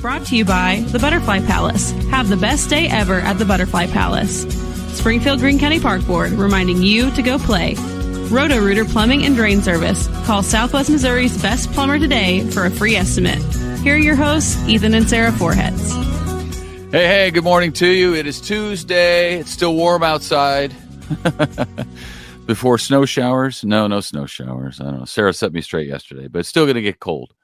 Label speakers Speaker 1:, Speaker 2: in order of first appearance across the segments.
Speaker 1: Brought to you by the Butterfly Palace. Have the best day ever at the Butterfly Palace. Springfield Greene County Park Board reminding you to go play. Roto-Rooter Plumbing and Drain Service. Call Southwest Missouri's best plumber today for a free estimate. Here are your hosts, Ethan and Sarah Foreheads.
Speaker 2: Hey, good morning to you. It is Tuesday. It's still warm outside. Before snow showers. No snow showers. I don't know. Sarah set me straight yesterday, but it's still going to get cold.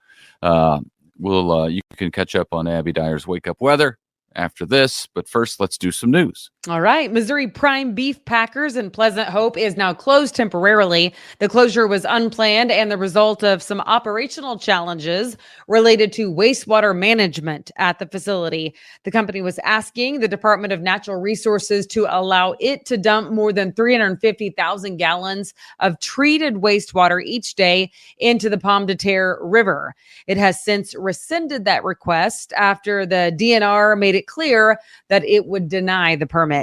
Speaker 2: You can catch up on Abby Dyer's Wake Up Weather after this, but first let's do some news.
Speaker 3: All right. Missouri Prime Beef Packers in Pleasant Hope is now closed temporarily. The closure was unplanned and the result of some operational challenges related to wastewater management at the facility. The company was asking the Department of Natural Resources to allow it to dump more than 350,000 gallons of treated wastewater each day into the Pomme de Terre River. It has since rescinded that request after the DNR made it clear that it would deny the permit.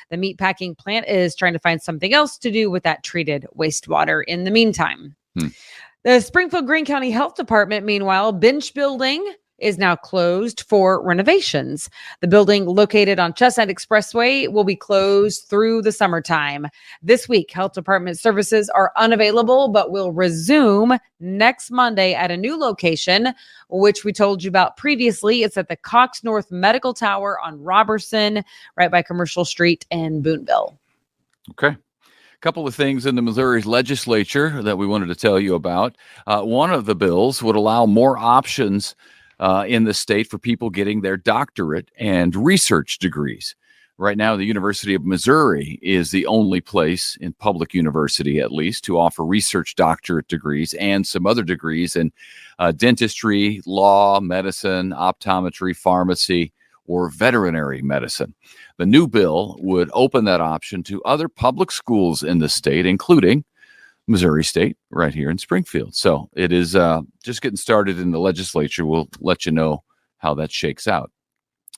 Speaker 3: The meatpacking plant is trying to find something else to do with that treated wastewater in the meantime. The Springfield Greene County Health Department, meanwhile, Bench Building is now closed for renovations. The building located on Chestnut Expressway will be closed through the summertime. This week, health department services are unavailable, but will resume next Monday at a new location, which we told you about previously. It's at the Cox North Medical Tower on Robertson, right by Commercial Street in Boonville.
Speaker 2: Okay. A couple of things in the Missouri legislature that we wanted to tell you about. One of the bills would allow more options in the state for people getting their doctorate and research degrees. Right now, the University of Missouri is the only place in public university, at least, to offer research doctorate degrees and some other degrees in dentistry, law, medicine, optometry, pharmacy, or veterinary medicine. The new bill would open that option to other public schools in the state, including Missouri State, right here in Springfield. So it is just getting started in the legislature. We'll let you know how that shakes out.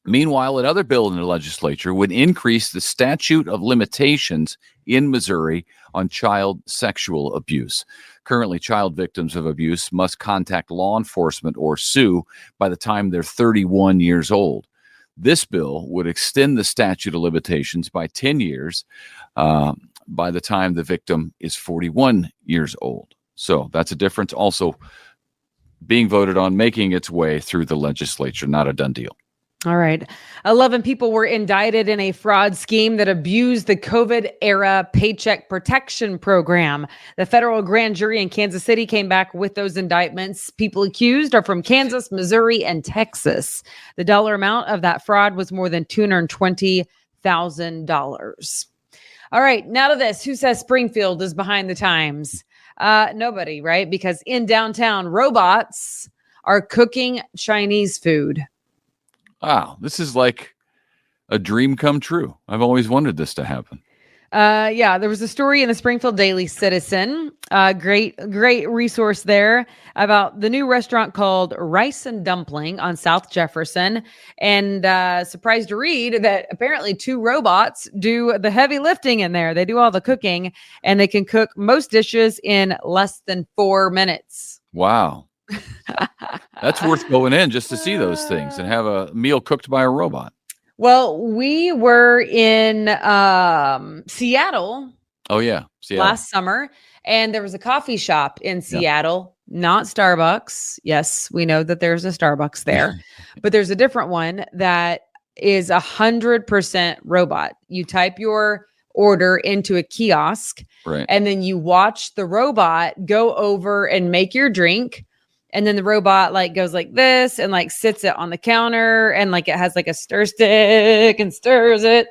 Speaker 2: Meanwhile, another bill in the legislature would increase the statute of limitations in Missouri on child sexual abuse. Currently, child victims of abuse must contact law enforcement or sue by the time they're 31 years old. This bill would extend the statute of limitations by 10 years by the time the victim is 41 years old. So that's a difference. Also being voted on, making its way through the legislature, not a done deal.
Speaker 3: All right. 11 people were indicted in a fraud scheme that abused the COVID-era Paycheck Protection Program. The federal grand jury in Kansas City came back with those indictments. People accused are from Kansas, Missouri, and Texas. The dollar amount of that fraud was more than $220,000. All right, now to this. Who says Springfield is behind the times? Nobody, right? Because in downtown, robots are cooking Chinese food.
Speaker 2: Wow, this is like a dream come true. I've always wanted this to happen.
Speaker 3: Yeah, there was a story in the Springfield Daily Citizen. Great resource there about the new restaurant called Rice and Dumpling on South Jefferson. And surprised to read that apparently 2 robots do the heavy lifting in there. They do all the cooking and they can cook most dishes in less than 4 minutes.
Speaker 2: Wow. That's worth going in just to see those things and have a meal cooked by a robot.
Speaker 3: Well, we were in Seattle.
Speaker 2: Oh, yeah. Seattle.
Speaker 3: Last summer. And there was a coffee shop in Seattle, not Starbucks. Yes, we know that there's a Starbucks there, but there's a different one that is 100% robot. You type your order into a kiosk,
Speaker 2: right,
Speaker 3: and then you watch the robot go over and make your drink. And then the robot like goes like this and like sits it on the counter and like it has like a stir stick and stirs it.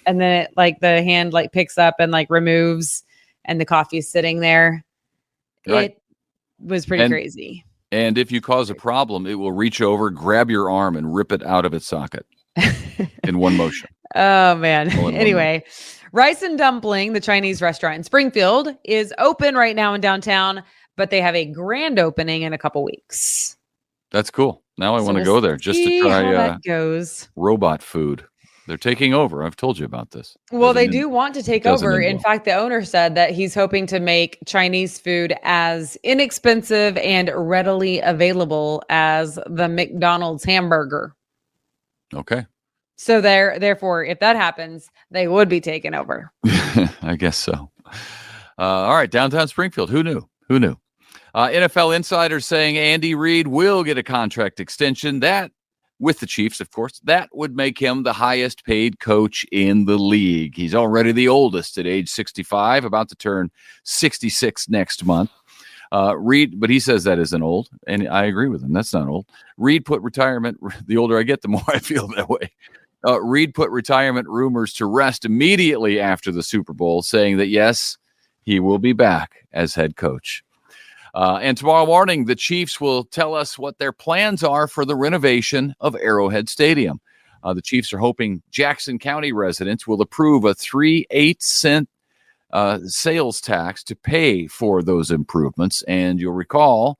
Speaker 3: And then it like the hand like picks up and like removes and the coffee is sitting there.
Speaker 2: Right.
Speaker 3: It was pretty crazy.
Speaker 2: And if you cause a problem, it will reach over, grab your arm and rip it out of its socket in one motion.
Speaker 3: Oh, man. Anyway, Rice and Dumpling, the Chinese restaurant in Springfield, is open right now in downtown, but they have a grand opening in a couple weeks.
Speaker 2: That's cool. Now I want to go there just to try
Speaker 3: how that goes.
Speaker 2: robot food. They're taking over. I've told you about this.
Speaker 3: Well, they do want to take over. In
Speaker 2: well.
Speaker 3: fact, the owner said that he's hoping to make Chinese food as inexpensive and readily available as the McDonald's hamburger.
Speaker 2: Okay.
Speaker 3: So therefore, if that happens, they would be taken over.
Speaker 2: I guess so. All right, downtown Springfield. Who knew? NFL insiders saying Andy Reid will get a contract extension. That, with the Chiefs, of course, that would make him the highest paid coach in the league. He's already the oldest at age 65, about to turn 66 next month. Reid, but he says that isn't old, and I agree with him. That's not old. Reid put retirement, the older I get, the more I feel that way. Reid put retirement rumors to rest immediately after the Super Bowl, saying that, yes, he will be back as head coach. And tomorrow morning, the Chiefs will tell us what their plans are for the renovation of Arrowhead Stadium. The Chiefs are hoping Jackson County residents will approve a 3/8 cent sales tax to pay for those improvements. And you'll recall,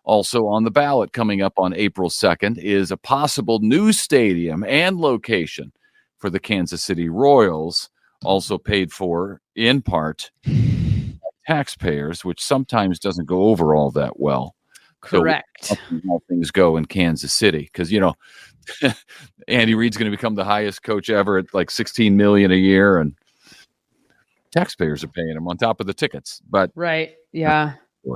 Speaker 2: also on the ballot coming up on April 2nd is a possible new stadium and location for the Kansas City Royals, also paid for in part taxpayers, which sometimes doesn't go over all that well.
Speaker 3: Correct.
Speaker 2: So how things go in Kansas City, because Andy Reid's going to become the highest coach ever at like $16 million a year, and taxpayers are paying him on top of the tickets. But
Speaker 3: right, yeah,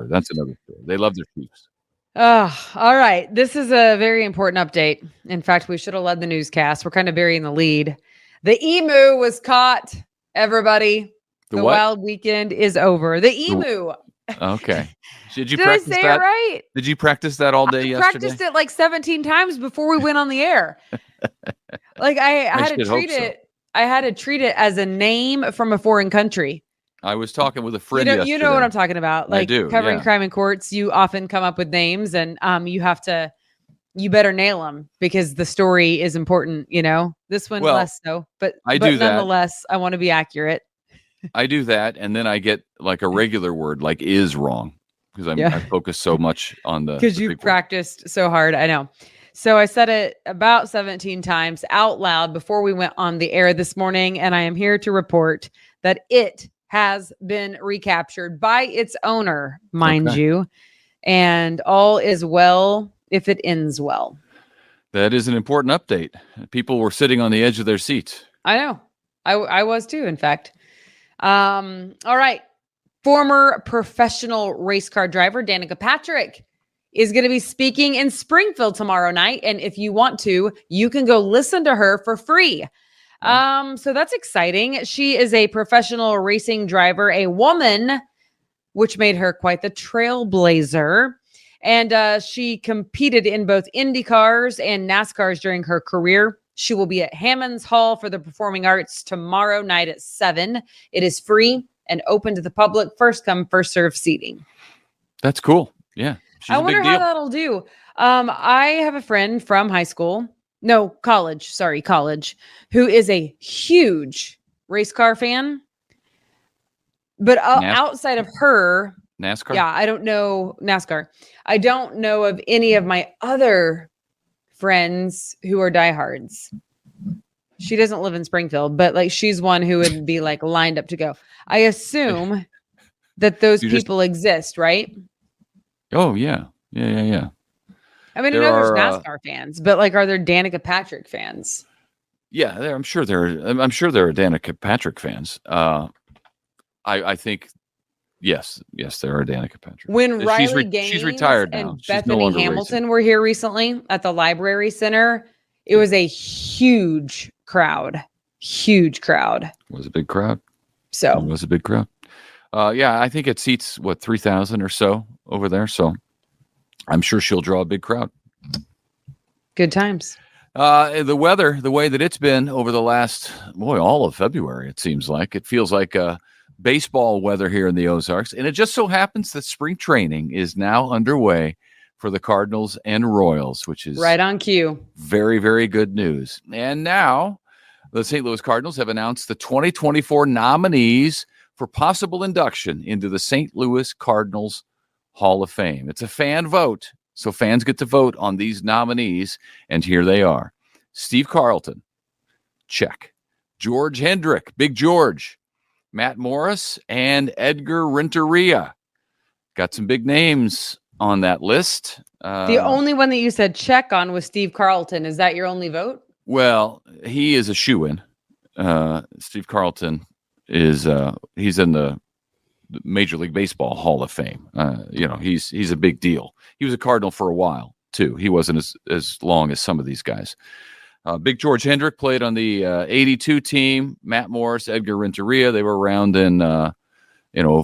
Speaker 2: that's another story. They love their Chiefs.
Speaker 3: All right. This is a very important update. In fact, we should have led the newscast. We're kind of burying the lead. The emu was caught. Everybody. The wild weekend is over. The emu.
Speaker 2: Okay. Did you
Speaker 3: Did
Speaker 2: practice
Speaker 3: I say
Speaker 2: that?
Speaker 3: It right?
Speaker 2: Did you practice that all day yesterday?
Speaker 3: I practiced it like 17 times before we went on the air. Like I had to treat it. I had to treat it as a name from a foreign country.
Speaker 2: I was talking with a friend yesterday.
Speaker 3: You know what I'm talking about. Like
Speaker 2: I do,
Speaker 3: covering
Speaker 2: yeah.
Speaker 3: crime in courts, you often come up with names, and you better nail them because the story is important. This one less so, but nonetheless, I want to be accurate.
Speaker 2: I do that, and then I get like a regular word like is wrong because I focus so much on the
Speaker 3: because you've practiced so hard. I know. So I said it about 17 times out loud before we went on the air this morning, and I am here to report that it has been recaptured by its owner, mind you, and all is well if it ends well. That
Speaker 2: is an important update. People were sitting on the edge of their seats.
Speaker 3: I know. I was too, in fact. All right. Former professional race car driver Danica Patrick is going to be speaking in Springfield tomorrow night. And if you want to, you can go listen to her for free. So that's exciting. She is a professional racing driver, a woman, which made her quite the trailblazer. And she competed in both Indy cars and NASCARs during her career. She will be at Hammond's Hall for the Performing Arts tomorrow night at 7. It is free and open to the public. First come, first serve seating.
Speaker 2: That's cool. Yeah.
Speaker 3: I wonder how that'll do. I have a friend from college, who is a huge race car fan. But outside of her,
Speaker 2: NASCAR?
Speaker 3: Yeah, I don't know NASCAR. I don't know of any of my other friends who are diehards. She doesn't live in Springfield, but like she's one who would be like lined up to go. I assume that those people exist, right?
Speaker 2: Oh yeah. Yeah.
Speaker 3: I mean, I know there's NASCAR fans, but like, are there Danica Patrick fans?
Speaker 2: Yeah, I'm sure there are Danica Patrick fans. I think yes, there are Danica Patrick.
Speaker 3: When Riley Gaines
Speaker 2: she's retired now.
Speaker 3: And Bethany Hamilton were here recently at the Library Center, it was a huge crowd. Huge crowd.
Speaker 2: It was a big crowd.
Speaker 3: So
Speaker 2: it was a big crowd. Yeah, I think it seats 3,000 or so over there. So I'm sure she'll draw a big crowd.
Speaker 3: Good times.
Speaker 2: The weather, the way that it's been over the last, all of February, it seems like. It feels like baseball weather here in the Ozarks. And it just so happens that spring training is now underway for the Cardinals and Royals, which is
Speaker 3: right on cue.
Speaker 2: Very, very good news. And now the St. Louis Cardinals have announced the 2024 nominees for possible induction into the St. Louis Cardinals Hall of Fame. It's a fan vote, so fans get to vote on these nominees, and here they are. Steve Carlton, check. George Hendrick, Big George, Matt Morris, and Edgar Renteria. Got some big names on that list.
Speaker 3: The only one that you said check on was Steve Carlton. Is that your only vote? Well,
Speaker 2: he is a shoo-in. Steve Carlton is he's in the Major League Baseball Hall of Fame. He's a big deal. He was a Cardinal for a while too. He wasn't as long as some of these guys. Big George Hendrick played on the 82 team. Matt Morris, Edgar Renteria, they were around in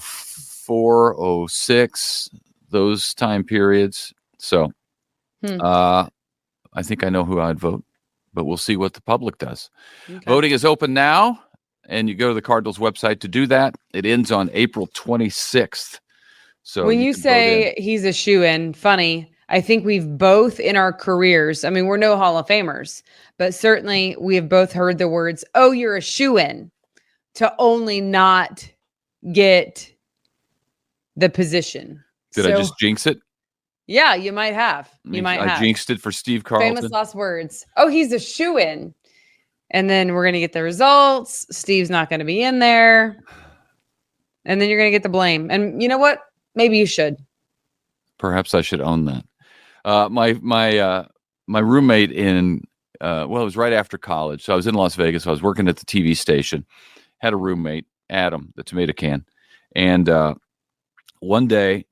Speaker 2: 04, 06, those time periods. So I think I know who I'd vote, but we'll see what the public does. Okay. Voting is open now, and you go to the Cardinals website to do that. It ends on April 26th. So
Speaker 3: when you say he's a shoo-in, funny, I think we've both in our careers, I mean, we're no Hall of Famers, but certainly we have both heard the words, oh, you're a shoo-in, to only not get the position.
Speaker 2: Did I just jinx it?
Speaker 3: Yeah, you might have.
Speaker 2: I jinxed it for Steve Carlton.
Speaker 3: Famous last words. Oh, he's a shoo-in. And then we're going to get the results. Steve's not going to be in there. And then you're going to get the blame. And you know what? Maybe you should.
Speaker 2: Perhaps I should own that. My roommate in, it was right after college. So I was in Las Vegas. I was working at the TV station. Had a roommate, Adam, the tomato can. And one day,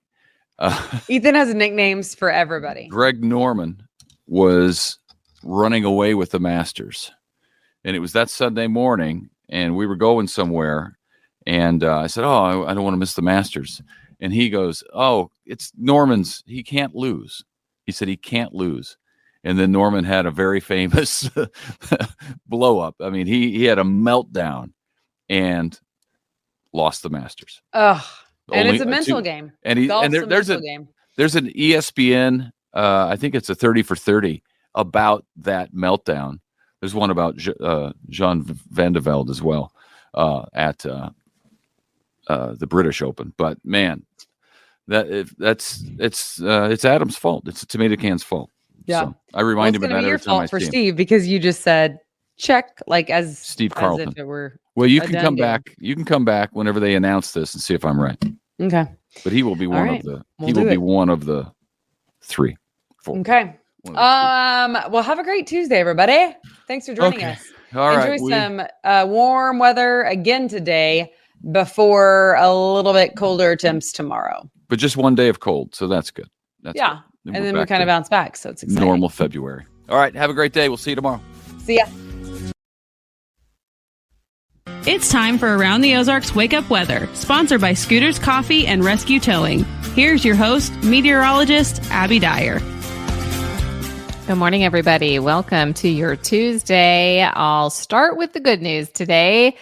Speaker 3: Ethan has nicknames for everybody.
Speaker 2: Greg Norman was running away with the Masters. And it was that Sunday morning, and we were going somewhere. And I said, I don't want to miss the Masters. And he goes, oh, it's Norman's. He can't lose. He said he can't lose. And then Norman had a very famous blow up. I mean, he had a meltdown and lost the Masters.
Speaker 3: Ugh. And it's a mental game.
Speaker 2: And there's an ESPN, I think it's a 30 for 30 about that meltdown. There's one about Jean Van de Velde as well at the British Open. But man, it's Adam's fault. It's a tomato can's fault.
Speaker 3: Yeah,
Speaker 2: so I remind him of that every time I see him.
Speaker 3: For Steve, because you just said check, like as
Speaker 2: Steve Carlton.
Speaker 3: As if it were
Speaker 2: well, you can come back. You can come back whenever they announce this and see if I'm right.
Speaker 3: Okay,
Speaker 2: but he will be one of the. He will be one of the 3, 4.
Speaker 3: Okay. Well, have a great Tuesday, everybody. Thanks for joining us.
Speaker 2: All right.
Speaker 3: Enjoy some warm weather again today before a little bit colder temps tomorrow.
Speaker 2: But just one day of cold, so that's good.
Speaker 3: Good. And then we kind of bounce back, so it's exciting.
Speaker 2: Normal February. All right. Have a great day. We'll see you tomorrow.
Speaker 3: See ya.
Speaker 1: It's time for Around the Ozarks Wake Up Weather, sponsored by Scooters Coffee and Rescue Towing. Here's your host, meteorologist Abby Dyer.
Speaker 4: Good morning, everybody. Welcome to your Tuesday. I'll start with the good news today.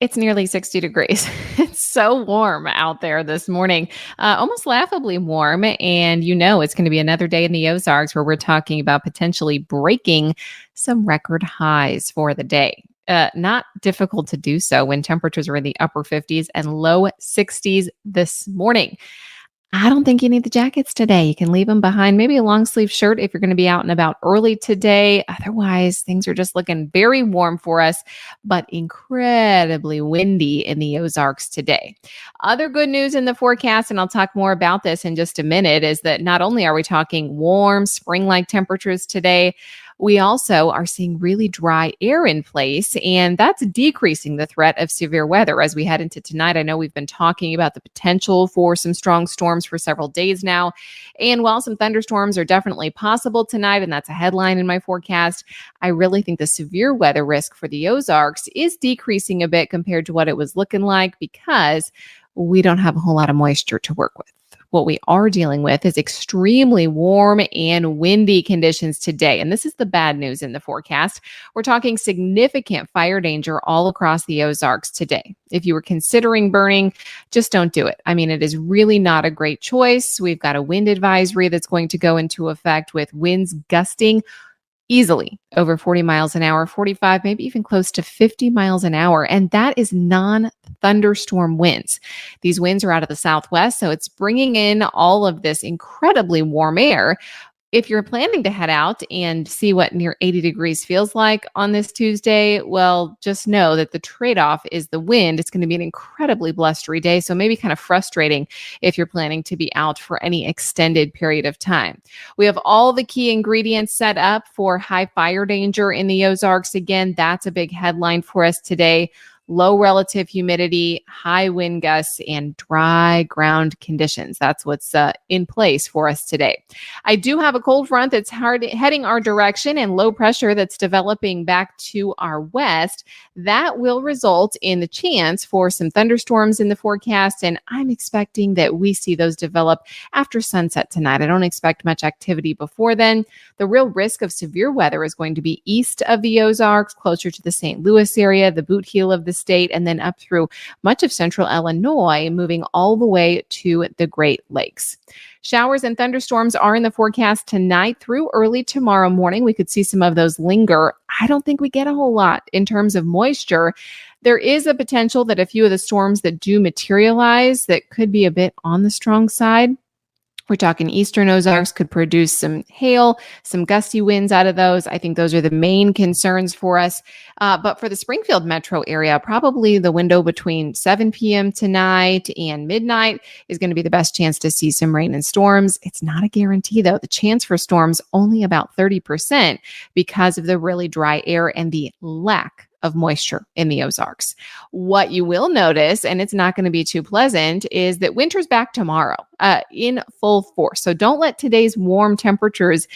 Speaker 4: It's nearly 60 degrees. It's so warm out there this morning, almost laughably warm. And it's going to be another day in the Ozarks where we're talking about potentially breaking some record highs for the day. Not difficult to do so when temperatures are in the upper 50s and low 60s this morning. I don't think you need the jackets today. You can leave them behind. Maybe a long sleeve shirt if you're going to be out and about early today. Otherwise, things are just looking very warm for us, but incredibly windy in the Ozarks today. Other good news in the forecast, and I'll talk more about this in just a minute, is that not only are we talking warm spring-like temperatures today, we also are seeing really dry air in place, and that's decreasing the threat of severe weather as we head into tonight. I know we've been talking about the potential for some strong storms for several days now, and while some thunderstorms are definitely possible tonight, and that's a headline in my forecast, I really think the severe weather risk for the Ozarks is decreasing a bit compared to what it was looking like because we don't have a whole lot of moisture to work with. What we are dealing with is extremely warm and windy conditions today. And this is the bad news in the forecast. We're talking significant fire danger all across the Ozarks today. If you were considering burning, just don't do it. I mean, it is really not a great choice. We've got a wind advisory that's going to go into effect with winds gusting easily over 40 miles an hour, 45, maybe even close to 50 miles an hour. And that is non-thunderstorm winds. These winds are out of the southwest, so it's bringing in all of this incredibly warm air. If you're planning to head out and see what near 80 degrees feels like on this Tuesday, well, just know that the trade-off is the wind. It's going to be an incredibly blustery day, so maybe kind of frustrating if you're planning to be out for any extended period of time. We have all the key ingredients set up for high fire danger in the Ozarks. Again, that's a big headline for us today. Low relative humidity, high wind gusts, and dry ground conditions. That's what's in place for us today. I do have a cold front that's heading our direction and low pressure that's developing back to our west. That will result in the chance for some thunderstorms in the forecast, and I'm expecting that we see those develop after sunset tonight. I don't expect much activity before then. The real risk of severe weather is going to be east of the Ozarks, closer to the St. Louis area, the boot heel of the state, and then up through much of central Illinois, moving all the way to the Great Lakes. Showers and thunderstorms are in the forecast tonight through early tomorrow morning. We could see some of those linger. I don't think we get a whole lot in terms of moisture. There is a potential that a few of the storms that do materialize that could be a bit on the strong side. We're talking eastern Ozarks could produce some hail, some gusty winds out of those. I think those are the main concerns for us. But for the Springfield metro area, probably the window between 7 p.m. tonight and midnight is going to be the best chance to see some rain and storms. It's not a guarantee, though. The chance for storms only about 30% because of the really dry air and the lack of moisture in the Ozarks. What you will notice, and it's not going to be too pleasant, is that winter's back tomorrow in full force. So don't let today's warm temperatures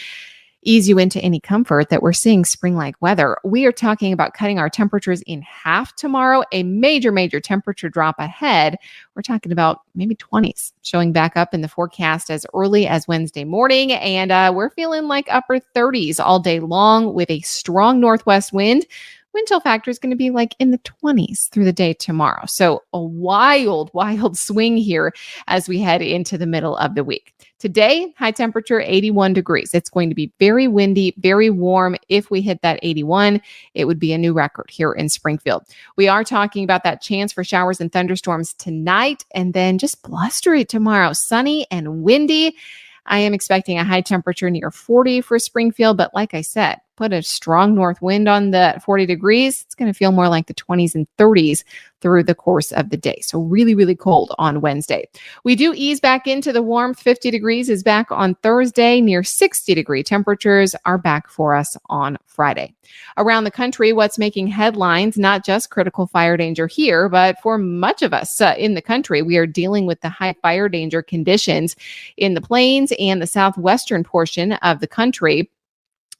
Speaker 4: ease you into any comfort that we're seeing spring-like weather. We are talking about cutting our temperatures in half tomorrow, a major, major temperature drop ahead. We're talking about maybe 20s showing back up in the forecast as early as Wednesday morning. And we're feeling like upper 30s all day long with a strong northwest wind. Wind chill factor is going to be like in the 20s through the day tomorrow. So a wild, wild swing here as we head into the middle of the week. Today, high temperature, 81 degrees. It's going to be very windy, very warm. If we hit that 81, it would be a new record here in Springfield. We are talking about that chance for showers and thunderstorms tonight, and then just blustery tomorrow, sunny and windy. I am expecting a high temperature near 40 for Springfield, but like I said, put a strong north wind on the 40 degrees, it's going to feel more like the 20s and 30s through the course of the day. So really, really cold on Wednesday. We do ease back into the warmth. 50 degrees is back on Thursday. Near 60 degree temperatures are back for us on Friday. Around the country, what's making headlines, not just critical fire danger here, but for much of us in the country, we are dealing with the high fire danger conditions in the plains and the southwestern portion of the country.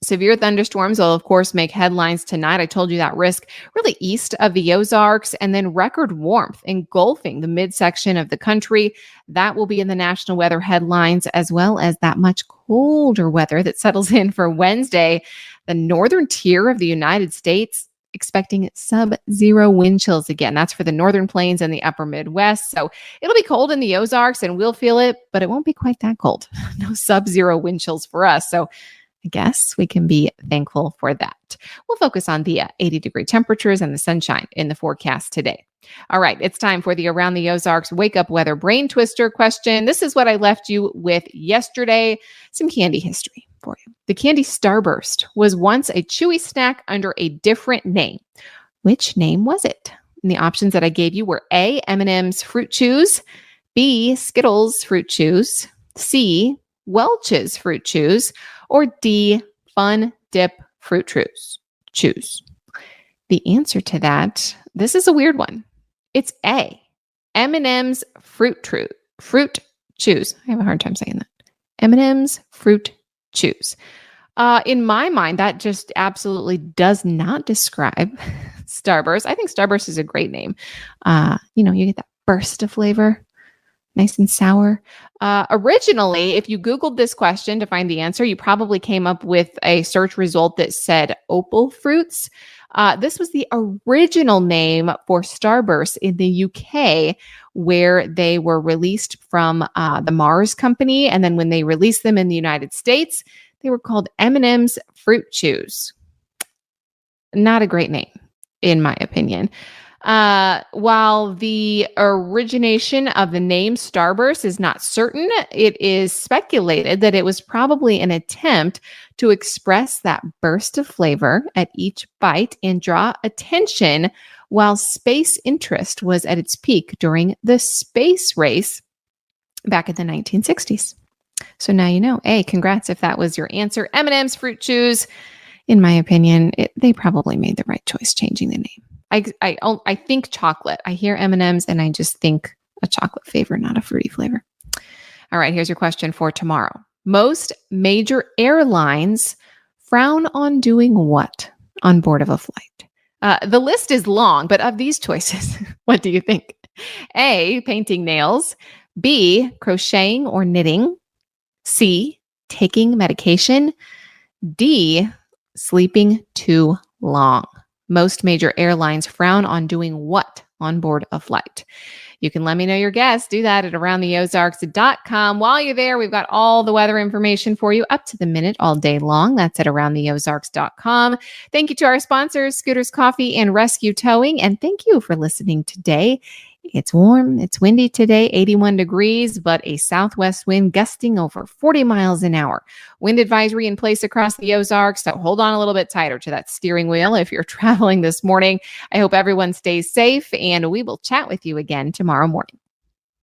Speaker 4: Severe thunderstorms will, of course, make headlines tonight. I told you that risk really east of the Ozarks, and then record warmth engulfing the midsection of the country. That will be in the national weather headlines, as well as that much colder weather that settles in for Wednesday. The northern tier of the United States expecting sub-zero wind chills again. That's for the northern plains and the upper Midwest. So it'll be cold in the Ozarks and we'll feel it, but it won't be quite that cold. No sub-zero wind chills for us. So I guess we can be thankful for that. We'll focus on the 80-degree temperatures and the sunshine in the forecast today. All right, it's time for the Around the Ozarks Wake Up Weather Brain Twister question. This is what I left you with yesterday. Some candy history for you. The candy Starburst was once a chewy snack under a different name. Which name was it? And the options that I gave you were A, M&M's Fruit Chews, B, Skittles Fruit Chews, C, Welch's Fruit Chews, or D, Fun Dip Fruit Chews. The answer to that, this is a weird one. It's A, M&M's Fruit Chews. I have a hard time saying that. M&M's Fruit Chews. In my mind, that just absolutely does not describe Starburst. I think Starburst is a great name. You get that burst of flavor. Nice and sour. Originally, if you Googled this question to find the answer, you probably came up with a search result that said opal fruits. This was the original name for Starburst in the UK, where they were released from the Mars company. And then when they released them in the United States, they were called M&M's Fruit Chews. Not a great name, in my opinion. While the origination of the name Starburst is not certain, it is speculated that it was probably an attempt to express that burst of flavor at each bite and draw attention while space interest was at its peak during the space race back in the 1960s. So now you know. A, congrats if that was your answer. M&M's Fruit Chews, in my opinion, they probably made the right choice changing the name. I think chocolate. I hear M&M's and I just think a chocolate flavor, not a fruity flavor. All right, here's your question for tomorrow. Most major airlines frown on doing what on board of a flight? The list is long, but of these choices, what do you think? A, painting nails. B, crocheting or knitting. C, taking medication. D, sleeping too long. Most major airlines frown on doing what on board a flight? You can let me know your guess. Do that at aroundtheozarks.com. While you're there, we've got all the weather information for you up to the minute all day long. That's at aroundtheozarks.com. Thank you to our sponsors, Scooters Coffee and Rescue Towing. And thank you for listening today. It's warm. It's windy today, 81 degrees, but a southwest wind gusting over 40 miles an hour. Wind advisory in place across the Ozarks, so hold on a little bit tighter to that steering wheel if you're traveling this morning. I hope everyone stays safe, and we will chat with you again tomorrow morning.